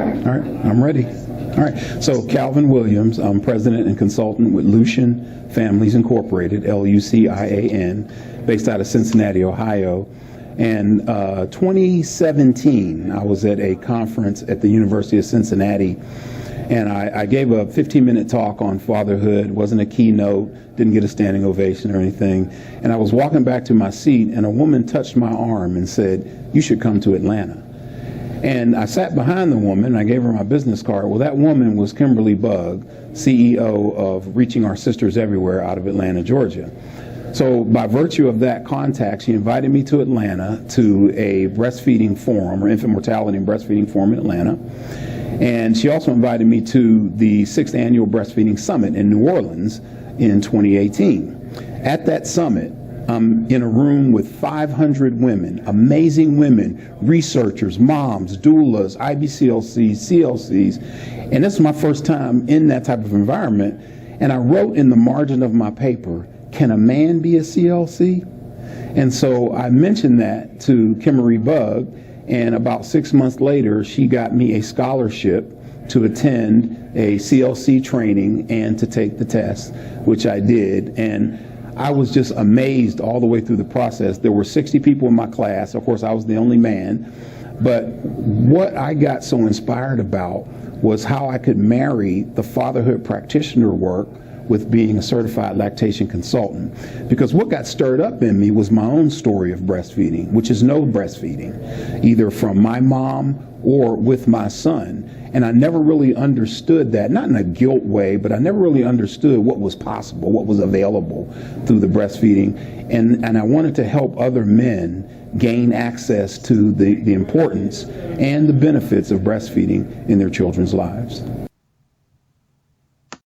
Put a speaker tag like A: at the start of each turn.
A: All right, I'm ready. All right, so Calvin Williams, I'm president and consultant with Lucian Families Incorporated, Lucian, based out of Cincinnati, Ohio. And 2017, I was at a conference at the University of Cincinnati, and I gave a 15-minute talk on fatherhood. It wasn't a keynote, didn't get a standing ovation or anything. And I was walking back to my seat, and a woman touched my arm and said, "You should come to Atlanta." And I sat behind the woman, I gave her my business card. Well, that woman was Kimberly Bugg, CEO of Reaching Our Sisters Everywhere out of Atlanta, Georgia. So by virtue of that contact, she invited me to Atlanta to a breastfeeding forum, or infant mortality and breastfeeding forum in Atlanta. And she also invited me to the 6th Annual Breastfeeding Summit in New Orleans in 2018. At that summit, I'm in a room with 500 women, amazing women, researchers, moms, doulas, IBCLCs, CLCs. And this is my first time in that type of environment. And I wrote in the margin of my paper, "Can a man be a CLC?" And so I mentioned that to Kimberly Bugg, and about 6 months later, she got me a scholarship to attend a CLC training and to take the test, which I did. And I was just amazed all the way through the process. There were 60 people in my class. Of course, I was the only man. But what I got so inspired about was how I could marry the fatherhood practitioner work with being a certified lactation consultant. Because what got stirred up in me was my own story of breastfeeding, which is no breastfeeding, either from my mom or with my son. And I never really understood that, not in a guilt way, but I never really understood what was possible, what was available through the breastfeeding. And I wanted to help other men gain access to the importance and the benefits of breastfeeding in their children's lives.